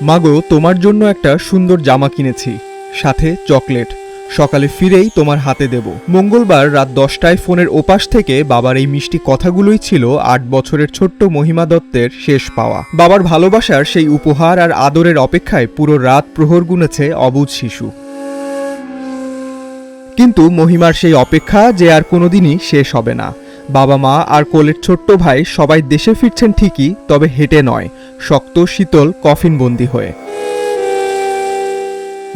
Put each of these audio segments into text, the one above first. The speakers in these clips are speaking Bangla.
মাগো, তোমার জন্য একটা সুন্দর জামা কিনেছি, সাথে চকলেট। সকালে ফিরেই তোমার হাতে দেব। মঙ্গলবার রাত 10টায় ফোনের ওপাশ থেকে বাবার এই মিষ্টি কথাগুলোই ছিল 8 বছরের ছোট্ট মহিমা দত্তের শেষ পাওয়া। বাবার ভালোবাসার সেই উপহার আর আদরের অপেক্ষায় পুরো রাত প্রহর গুনেছে অবুঝ শিশু। কিন্তু মহিমার সেই অপেক্ষা যে আর কোনোদিনই শেষ হবে না। বাবা মা আর কোলের ছোট্ট ভাই সবাই দেশে ফিরছেন ঠিকই, তবে হেঁটে নয়, শক্ত শীতল কফিনবন্দি হয়ে।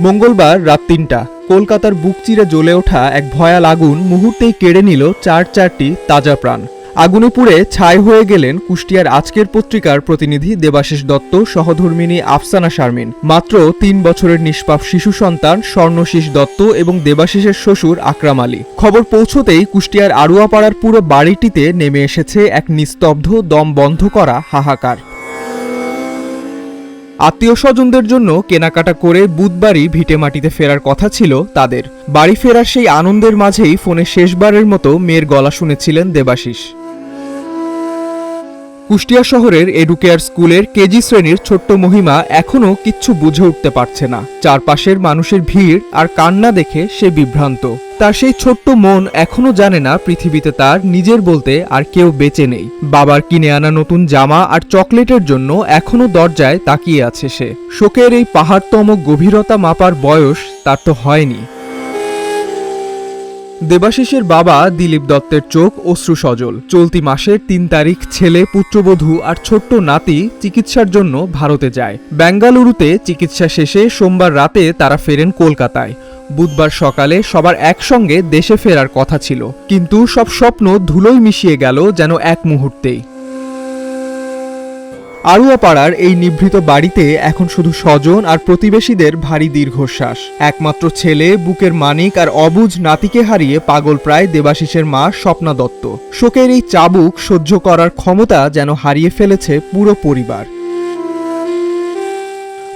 মঙ্গলবার রাত 3টা কলকাতার বুক চিরে জ্বলে ওঠা এক ভয়াল আগুন মুহূর্তেই কেড়ে নিল চারটি তাজা প্রাণ। আগুনে পুড়ে ছাই হয়ে গেলেন কুষ্টিয়ার আজকের পত্রিকার প্রতিনিধি দেবাশিস দত্ত, সহধর্মিণী আফসানা শারমিন, মাত্র 3 বছরের নিষ্পাপ শিশু সন্তান স্বর্ণশীষ দত্ত এবং দেবাশিসের শ্বশুর আকরাম আলী। খবর পৌঁছতেই কুষ্টিয়ার আড়ুয়াপাড়ার পুরো বাড়িটিতে নেমে এসেছে এক নিস্তব্ধ, দম বন্ধ করা হাহাকার। আত্মীয় স্বজনদের জন্য কেনাকাটা করে বুধবারই ভিটেমাটিতে ফেরার কথা ছিল তাদের। বাড়ি ফেরার সেই আনন্দের মাঝেই ফোনে শেষবারের মতো মেয়ের গলা শুনেছিলেন দেবাশিস। কুষ্টিয়া শহরের এডুকেয়ার স্কুলের কেজি শ্রেণীর ছোট্ট মহিমা এখনও কিচ্ছু বুঝে উঠতে পারছে না। চারপাশের মানুষের ভিড় আর কান্না দেখে সে বিভ্রান্ত। তার সেই ছোট্ট মন এখনও জানে না পৃথিবীতে তার নিজের বলতে আর কেউ বেঁচে নেই। বাবার কিনে আনা নতুন জামা আর চকলেটের জন্য এখনও দরজায় তাকিয়ে আছে সে। শোকের এই পাহাড়তম গভীরতা মাপার বয়স তার তো হয়নি। দেবাশিসের বাবা দিলীপ দত্তের চোখ অশ্রু সজল। চলতি মাসের 3 তারিখ ছেলে, পুত্রবধূ আর ছোট্ট নাতি চিকিৎসার জন্য ভারতে যায়। বেঙ্গালুরুতে চিকিৎসা শেষে সোমবার রাতে তারা ফেরেন কলকাতায়। বুধবার সকালে সবার একসঙ্গে দেশে ফেরার কথা ছিল, কিন্তু সব স্বপ্ন ধুলোয় মিশিয়ে গেল যেন এক মুহূর্তেই। আড়ুয়াপাড়ার এই নিভৃত বাড়িতে এখন শুধু স্বজন আর প্রতিবেশীদের ভারী দীর্ঘশ্বাস। একমাত্র ছেলে, বুকের মানিক আর অবুঝ নাতিকে হারিয়ে পাগল প্রায় দেবাশিসের মা স্বপ্না দত্ত। শোকের এই চাবুক সহ্য করার ক্ষমতা যেন হারিয়ে ফেলেছে পুরো পরিবার।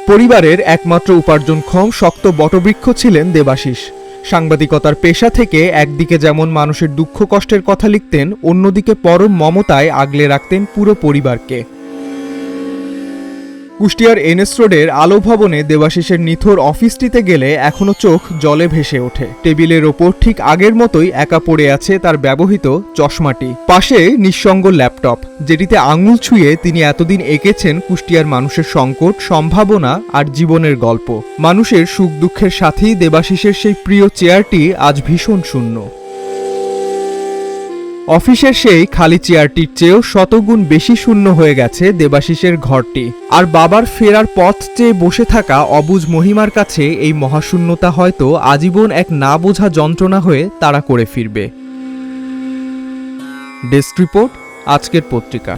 পরিবারের একমাত্র উপার্জনক্ষম শক্ত বটবৃক্ষ ছিলেন দেবাশিস। সাংবাদিকতার পেশা থেকে একদিকে যেমন মানুষের দুঃখ কষ্টের কথা লিখতেন, অন্যদিকে পরম মমতায় আগলে রাখতেন পুরো পরিবারকে। কুষ্টিয়ার এনএস রোডের আলো ভবনে দেবাশিসের নিথর অফিসটিতে গেলে এখনো চোখ জলে ভেসে ওঠে। টেবিলের ওপর ঠিক আগের মতোই একা পড়ে আছে তার ব্যবহৃত চশমাটি। পাশে নিঃসঙ্গ ল্যাপটপ, যেটিতে আঙুল ছুঁয়ে তিনি এতদিন এঁকেছেন কুষ্টিয়ার মানুষের সংকট, সম্ভাবনা আর জীবনের গল্প। মানুষের সুখ দুঃখের সাথেই দেবাশিসের সেই প্রিয় চেয়ারটি আজ ভীষণ শূন্য। অফিসের সেই খালি চেয়ারটির চেয়েও শতগুণ বেশি শূন্য হয়ে গেছে দেবাশিসের ঘরটি। আর বাবার ফেরার পথ চেয়ে বসে থাকা অবুঝ মহিমার কাছে এই মহাশূন্যতা হয়তো আজীবন এক না বোঝা যন্ত্রণা হয়ে তাড়া করে ফিরবে। ডেস্ক রিপোর্ট, আজকের পত্রিকা।